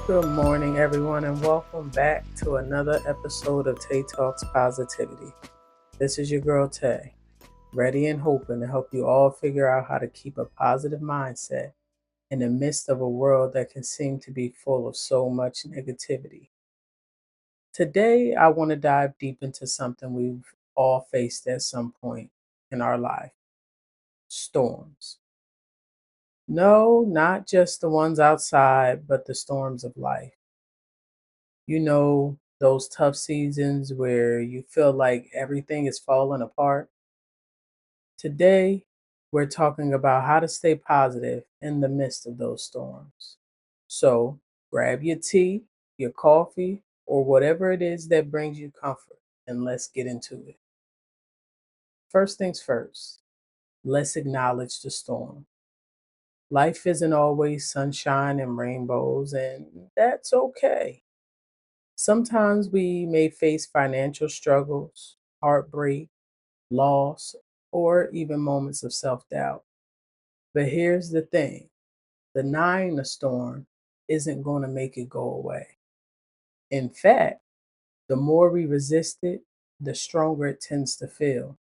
Good morning, everyone, and welcome back to another episode of Tay Talks Positivity. This is your girl Tay, ready and hoping to help you all figure out how to keep a positive mindset in the midst of a world that can seem to be full of so much negativity. Today, I want to dive deep into something we've all faced at some point in our life: storms. No, not just the ones outside, but the storms of life. Those tough seasons where you feel like everything is falling apart. Today, we're talking about how to stay positive in the midst of those storms. So, grab your tea, your coffee, or whatever it is that brings you comfort, and let's get into it. First things first, let's acknowledge the storm. Life isn't always sunshine and rainbows, and that's okay. Sometimes we may face financial struggles, heartbreak, loss, or even moments of self doubt. But here's the thing: denying the storm isn't going to make it go away. In fact, the more we resist it, the stronger it tends to feel.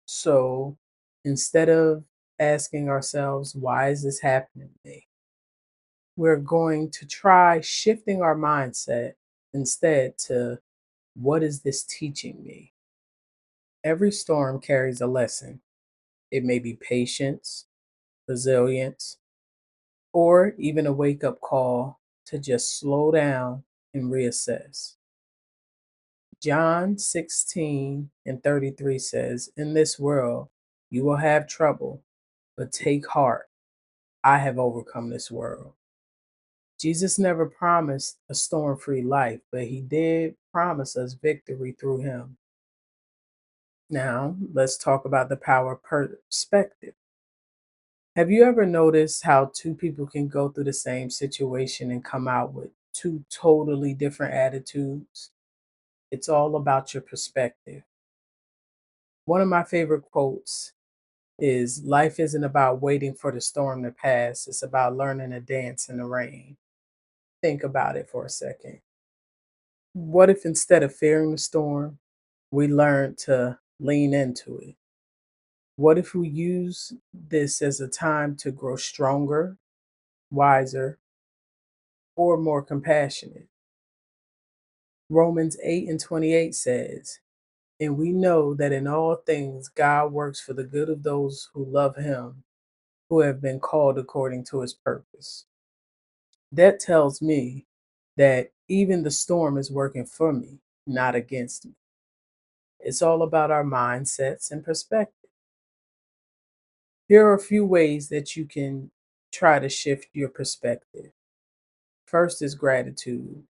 So instead of asking ourselves, why is this happening to me? We're going to try shifting our mindset instead to, what is this teaching me? Every storm carries a lesson. It may be patience, resilience, or even a wake up call to just slow down and reassess. John 16 and 33 says, "In this world you will have trouble, but take heart. I have overcome this world." Jesus never promised a storm free life, but he did promise us victory through him. Now, let's talk about the power of perspective. Have you ever noticed how two people can go through the same situation and come out with two totally different attitudes? It's all about your perspective. One of my favorite quotes is, "Life isn't about waiting for the storm to pass, it's about learning to dance in the rain." Think about it for a second. What if instead of fearing the storm, we learned to lean into it? What if we use this as a time to grow stronger, wiser, or more compassionate? Romans 8 and 28 says, "And we know that in all things God works for the good of those who love him, who have been called according to his purpose." That tells me that even the storm is working for me, not against me. It's all about our mindsets and perspective. Here are a few ways that you can try to shift your perspective. First is gratitude.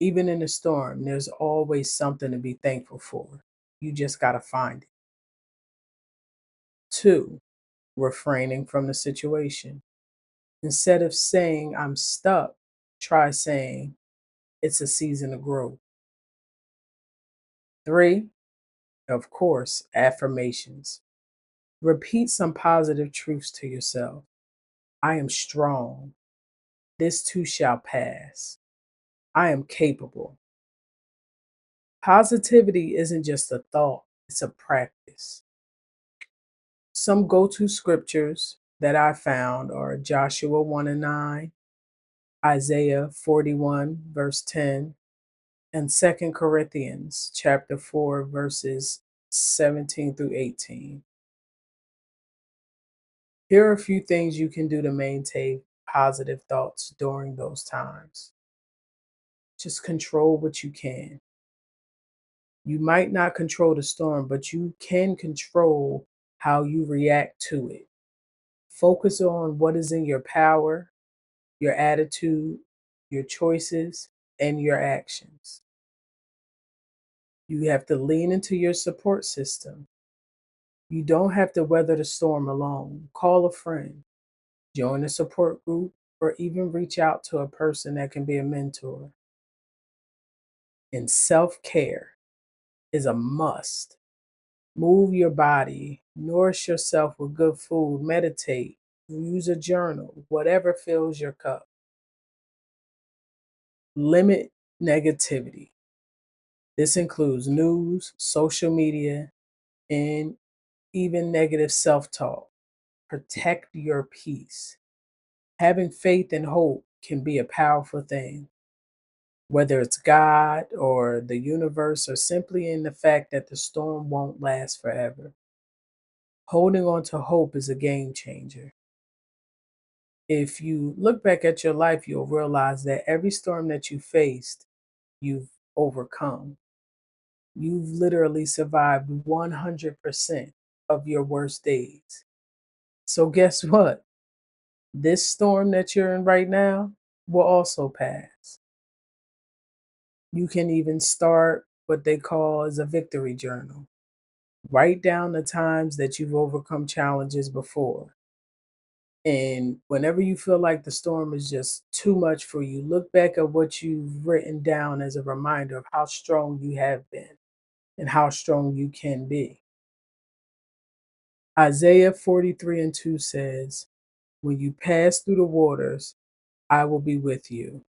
Even in a storm, there's always something to be thankful for. You just got to find it. Two, refraining from the situation. Instead of saying, "I'm stuck," try saying, "It's a season of growth." Three, of course, affirmations. Repeat some positive truths to yourself. I am strong. This too shall pass. I am capable. Positivity isn't just a thought, it's a practice. Some go to scriptures that I found are Joshua 1 and 9, Isaiah 41, verse 10, and Second Corinthians chapter 4, verses 17 through 18. Here are a few things you can do to maintain positive thoughts during those times. Just control what you can. You might not control the storm, but you can control how you react to it. Focus on what is in your power, your attitude, your choices, and your actions. You have to lean into your support system. You don't have to weather the storm alone. Call a friend, join a support group, or even reach out to a person that can be a mentor. And self care is a must. Move your body, nourish yourself with good food, meditate, use a journal, whatever fills your cup. Limit negativity. This includes news, social media, and even negative self talk. Protect your peace. Having faith and hope can be a powerful thing, whether it's God or the universe or simply in the fact that the storm won't last forever. Holding on to hope is a game changer. If you look back at your life, you'll realize that every storm that you faced, you've overcome. You've literally survived 100% of your worst days. So, guess what? This storm that you're in right now will also pass. You can even start what they call as a victory journal. Write down the times that you've overcome challenges before. And whenever you feel like the storm is just too much for you, look back at what you've written down as a reminder of how strong you have been and how strong you can be. Isaiah 43 and 2 says, "When you pass through the waters, I will be with you.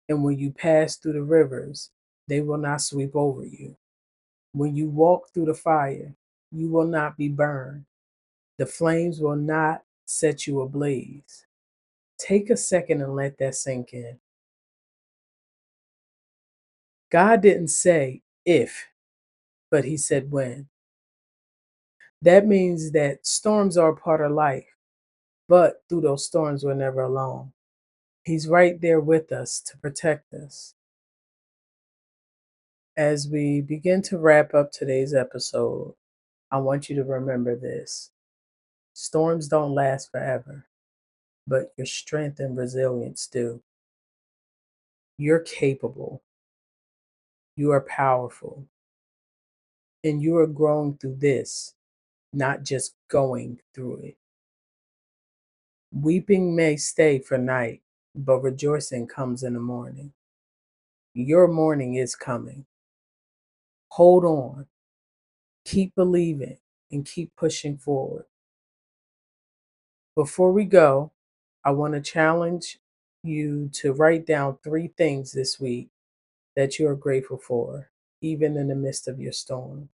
And when you pass through the rivers, they will not sweep over you. When you walk through the fire, you will not be burned. The flames will not set you ablaze." Take a second and let that sink in. God didn't say if, but He said when. That means that storms are a part of life, but through those storms, we're never alone. He's right there with us to protect us. As we begin to wrap up today's episode, I want you to remember this: storms don't last forever, but your strength and resilience do. You're capable, you are powerful, and you are growing through this, not just going through it. Weeping may stay for night, but rejoicing comes in the morning. Your morning is coming. Hold on, keep believing, and keep pushing forward. Before we go, I want to challenge you to write down 3 things this week that you are grateful for, even in the midst of your storm.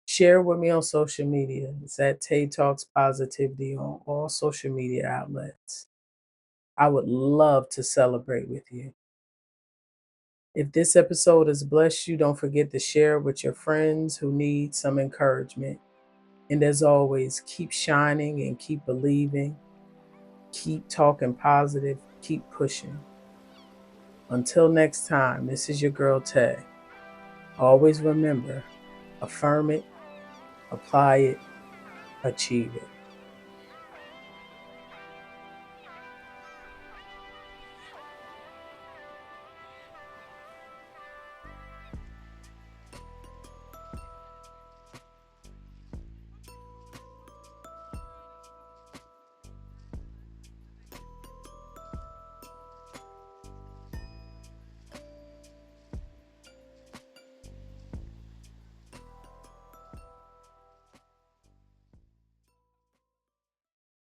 Share with me on social media. It's at Tay Talks Positivity on all social media outlets. I would love to celebrate with you. If this episode has blessed you, don't forget to share with your friends who need some encouragement. And as always, keep shining and keep believing. Keep talking positive. Keep pushing. Until next time, this is your girl Tay. Always remember, affirm it, apply it, achieve it.